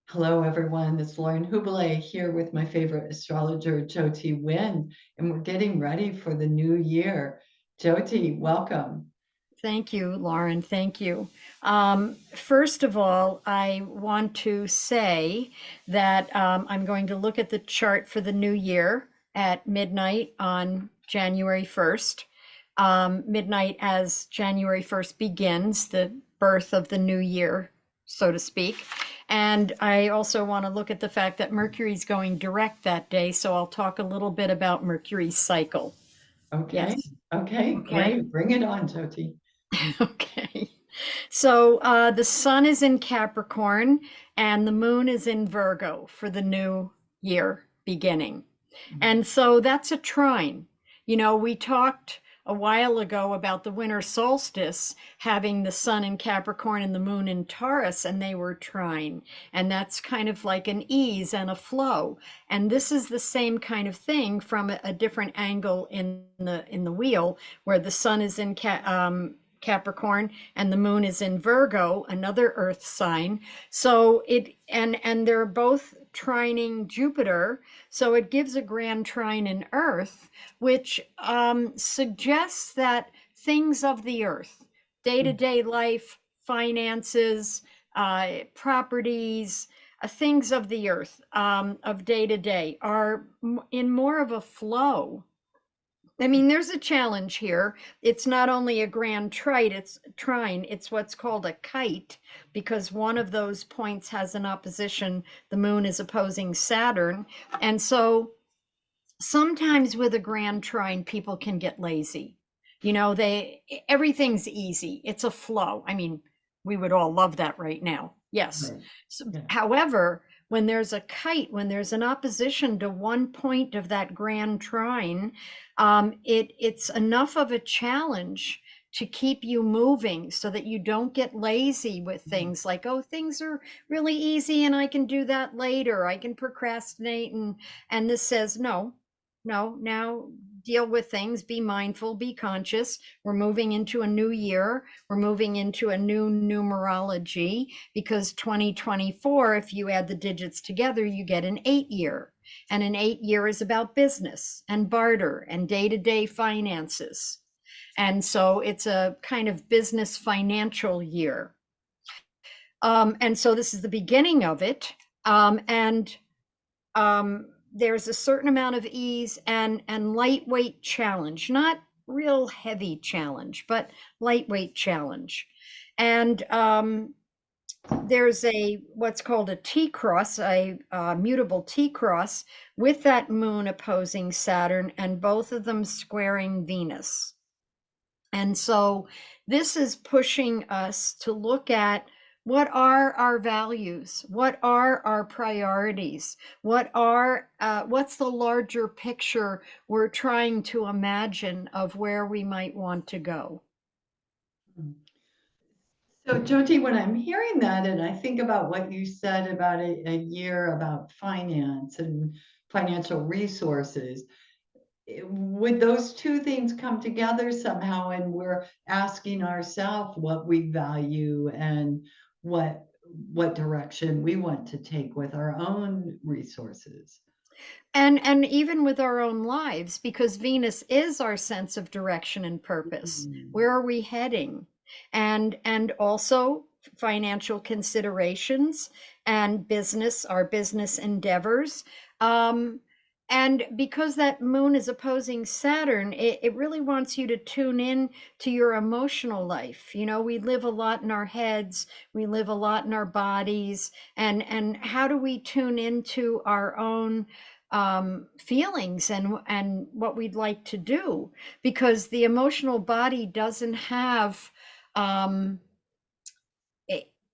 Hello, everyone. It's Lauren Hubele here with my favorite astrologer, Jyoti Wind, and we're getting ready for the new year. Jyoti, welcome. Thank you, Lauren. Thank you. First of all, I want to say that I'm going to look at the chart for the new year at midnight on January 1st. Midnight as January 1st begins, the birth of the new year, so to speak. And I also want to look at the fact that Mercury's going direct that day, so I'll talk a little bit about Mercury's cycle. Okay, Yes. okay, Okay. great. Bring it on, Jyoti. Okay. So the sun is in Capricorn and the moon is in Virgo for the new year beginning. And so that's a trine. You know, we talked a while ago about the winter solstice having the sun in Capricorn and the moon in Taurus, and they were trine. And that's kind of like an ease and a flow. And this is the same kind of thing from a different angle in the wheel, where the sun is in Capricorn and the moon is in Virgo, another earth sign. So and they're both trining Jupiter, so it gives a grand trine in Earth, which suggests that things of the earth, day to day life, finances, properties, things of the earth, of day to day, are in more of a flow. I mean, there's a challenge here. It's not only a grand trine, it's what's called a kite, because one of those points has an opposition. The moon is opposing Saturn. And so sometimes with a grand trine, people can get lazy. You know, everything's easy. It's a flow. I mean, we would all love that right now. Yes. Right. So, Yeah. however, when there's a kite, when there's an opposition to one point of that grand trine, it's enough of a challenge to keep you moving so that you don't get lazy with things like, oh, things are really easy and I can do that later. I can procrastinate, and this says no, no, now deal with things, be mindful, be conscious. We're moving into a new year. We're moving into a new numerology, because 2024, if you add the digits together, you get an 8 year. And an 8 year is about business and barter and day to day finances. And so it's a kind of business financial year. And so this is the beginning of it. And there's a certain amount of ease and lightweight challenge, not real heavy challenge, but lightweight challenge. And there's a what's called a T cross, a mutable T cross, with that moon opposing Saturn, and both of them squaring Venus. And so this is pushing us to look at what are our values, what are our priorities, what's the larger picture we're trying to imagine of where we might want to go. So, Jyoti, when I'm hearing that and I think about what you said about a year about finance and financial resources, would those two things come together somehow and we're asking ourselves what we value and what what direction we want to take with our own resources? And even with our own lives, because Venus is our sense of direction and purpose. Mm. Where are we heading? And also financial considerations and business, our business endeavors. Um, and because that moon is opposing Saturn, it really wants you to tune in to your emotional life. You know, we live a lot in our heads, we live a lot in our bodies, and how do we tune into our own feelings and what we'd like to do, because the emotional body doesn't have um,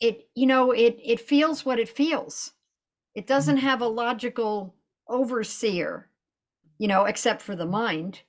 it feels what it feels. It doesn't have a logical overseer, except for the mind,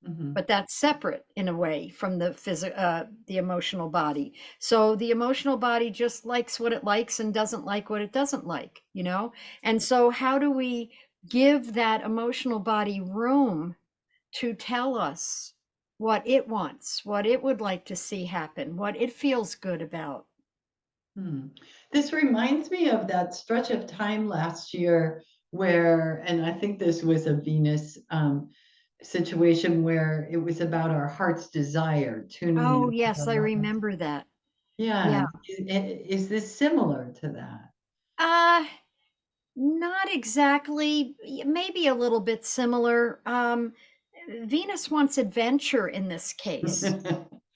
Mhm. but that's separate in a way from the emotional body. So the emotional body just likes what it likes and doesn't like what it doesn't like. And so how do we give that emotional body room to tell us what it wants, what it would like to see happen, what it feels good about? Hmm. This reminds me of that stretch of time last year where, and I think this was a Venus situation where it was about our heart's desire, tuning Oh, into yes, I our heart's. remember that. Yeah. Yeah. Is this similar to that? Uh, Not exactly, maybe a little bit similar. Venus wants adventure in this case.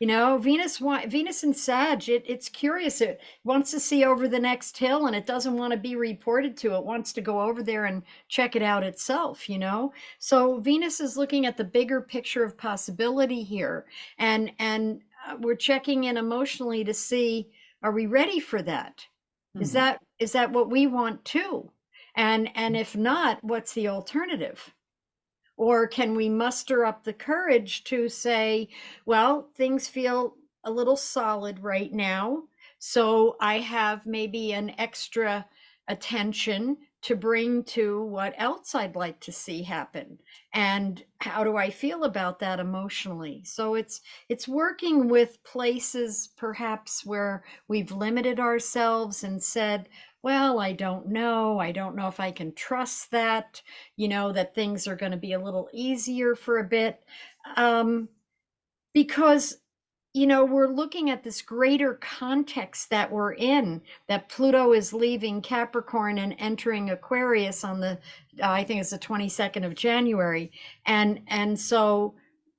You know, Venus and Sag, it's curious. It wants to see over the next hill and it doesn't want to be reported to. It wants to go over there and check it out itself, you know? So Venus is looking at the bigger picture of possibility here. And we're checking in emotionally to see, are we ready for that? Hmm. Is that what we want too? And if not, what's the alternative? Or can we muster up the courage to say, well, things feel a little solid right now. So I have maybe an extra attention to bring to what else I'd like to see happen. And how do I feel about that emotionally? So it's working with places perhaps where we've limited ourselves and said, well, I don't know. I don't know if I can trust that, you know, that things are going to be a little easier for a bit. Um, because, you know, we're looking at this greater context that we're in, that Pluto is leaving Capricorn and entering Aquarius on the, I think it's the 22nd of January. And so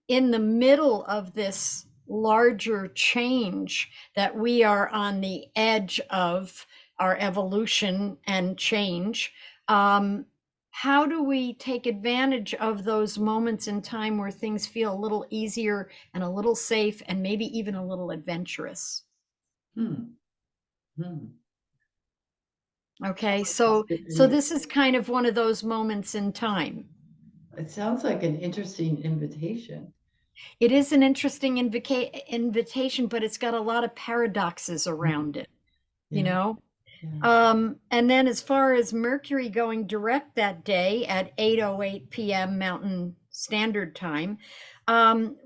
in the middle of this larger change that we are on the edge of our evolution and change, um, how do we take advantage of those moments in time where things feel a little easier and a little safe and maybe even a little adventurous? Hmm. Hmm. Okay, Sounds so like so this is kind of one of those moments in time. it sounds like an interesting invitation. It is an interesting invitation, but it's got a lot of paradoxes Hmm. around it, you Yeah. know? Yeah. And then as far as Mercury going direct that day at 8:08 p.m. Mountain Standard Time,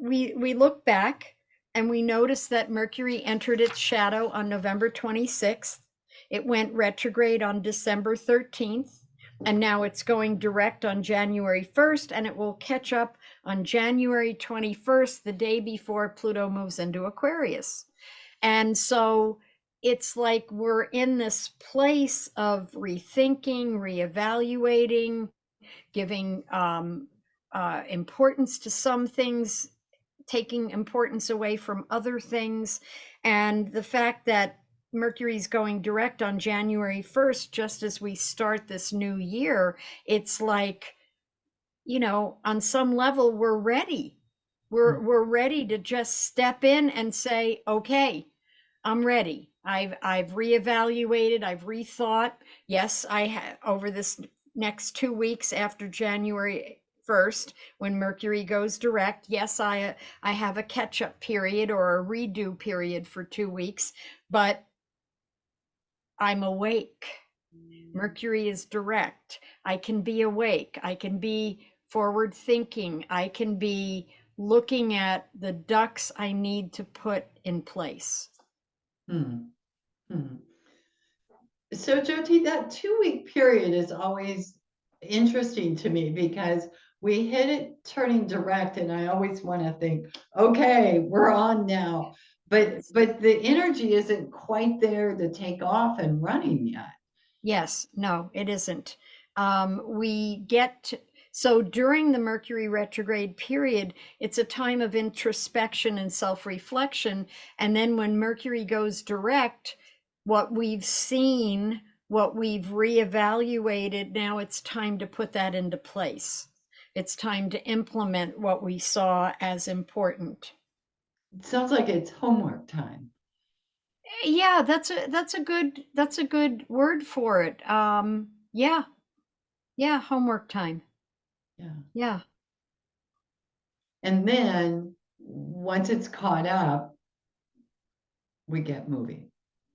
we look back and we notice that Mercury entered its shadow on November 26th. It went retrograde on December 13th, and now it's going direct on January 1st, and it will catch up on January 21st, the day before Pluto moves into Aquarius. And so it's like we're in this place of rethinking, reevaluating, giving importance to some things, taking importance away from other things. And the fact that Mercury's going direct on January 1st, just as we start this new year, it's like, you know, on some level, we're ready. Hmm. We're ready to just step in and say, okay, I'm ready. I've reevaluated, I've rethought. Yes, I have over this next 2 weeks after January 1st, when Mercury goes direct. Yes, I have a catch-up period or a redo period for 2 weeks, but I'm awake. Mercury is direct. I can be awake. I can be forward thinking. I can be looking at the ducks I need to put in place. Hmm. Hmm. So, Jyoti, that 2 week period is always interesting to me because we hit it turning direct, and I always want to think, okay, we're on now. But the energy isn't quite there to take off and running yet. Yes, no, it isn't. We get so during the Mercury retrograde period, it's a time of introspection and self-reflection. And then when Mercury goes direct, what we've seen, what we've reevaluated, now it's time to put that into place. It's time to implement what we saw as important. It sounds like it's homework time. Yeah, that's a good word for it. Yeah, yeah, homework time. Yeah. Yeah. And then once it's caught up, we get moving.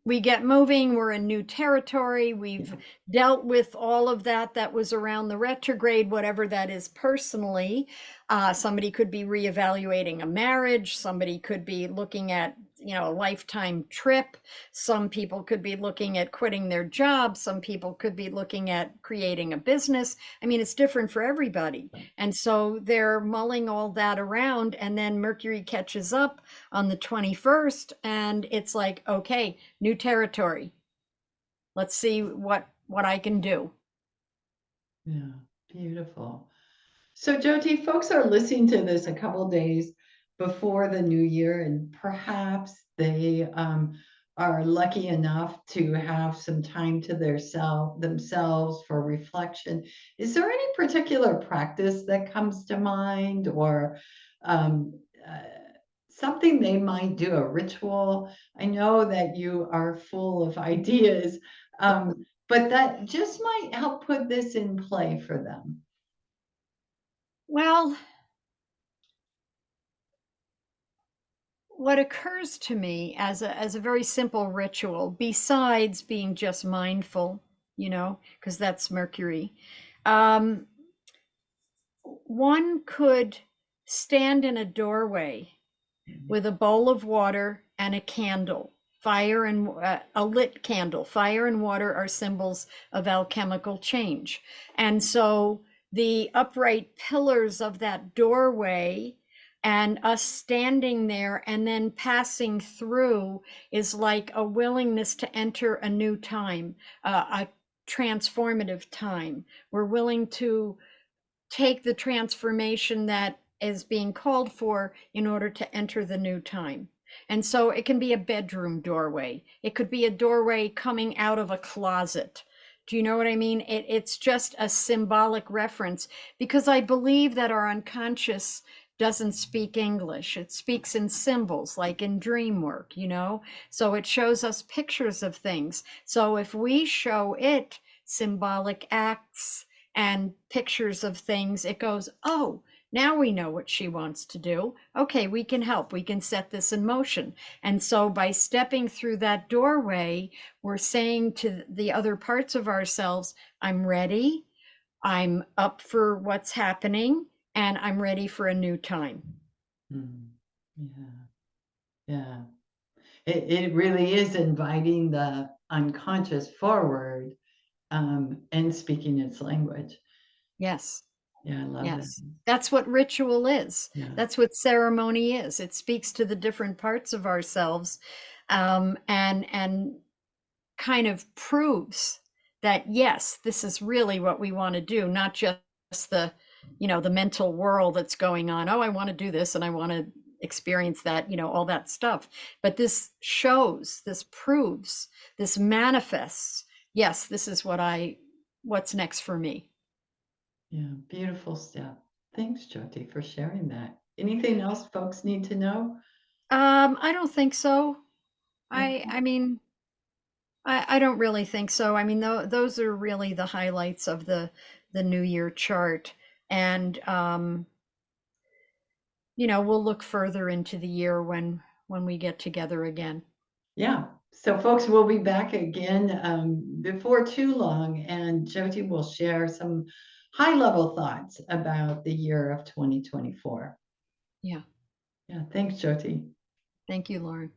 We get moving, we're in new territory, we've Yeah. dealt with all of that that was around the retrograde, whatever that is personally. Somebody could be reevaluating a marriage, somebody could be looking at a lifetime trip. Some people could be looking at quitting their job. Some people could be looking at creating a business. I mean, it's different for everybody. And so they're mulling all that around, and then Mercury catches up on the 21st, and it's like, okay, new territory. Let's see what I can do. Yeah, beautiful. So Jyoti, folks are listening to this a couple days before the new year, and perhaps they are lucky enough to have some time to themselves for reflection. Is there any particular practice that comes to mind, or um, uh, something they might do, a ritual? I know that you are full of ideas, but that just might help put this in play for them. Well, what occurs to me as a very simple ritual, besides being just mindful, because that's Mercury, um, one could stand in a doorway with a bowl of water and a candle. Fire and a lit candle. Fire and water are symbols of alchemical change. And so the upright pillars of that doorway and us standing there and then passing through is like a willingness to enter a new time, a transformative time. We're willing to take the transformation that is being called for in order to enter the new time. And so it can be a bedroom doorway. It could be a doorway coming out of a closet. Do you know what I mean? It's just a symbolic reference, because I believe that our unconscious doesn't speak English. It speaks in symbols, like in dream work. So it shows us pictures of things. So if we show it symbolic acts and pictures of things, it goes, oh, now we know what she wants to do. Okay, we can help. We can set this in motion. And so by stepping through that doorway, we're saying to the other parts of ourselves, I'm ready. I'm up for what's happening, and I'm ready for a new time. Yeah, yeah. It really is inviting the unconscious forward, and speaking its language. Yes. Yeah, I love that. Yes. That's what ritual is. Yeah, That's what ceremony is. It speaks to the different parts of ourselves, and kind of proves that, yes, this is really what we want to do, not just the mental whirl that's going on. Oh, I want to do this and I want to experience that, all that stuff. But this shows, this proves, this manifests, yes, this is what's next for me. yeah, beautiful step. Thanks, Jyoti, for sharing that. Anything else folks need to know? I don't think so. I Okay. I mean, I don't really think so. I mean, those are really the highlights of the New Year chart, and we'll look further into the year when we get together again. Yeah. So folks, we'll be back again before too long, and Jyoti will share some high-level thoughts about the year of 2024. Yeah. Yeah, thanks, Jyoti. Thank you, Lauren.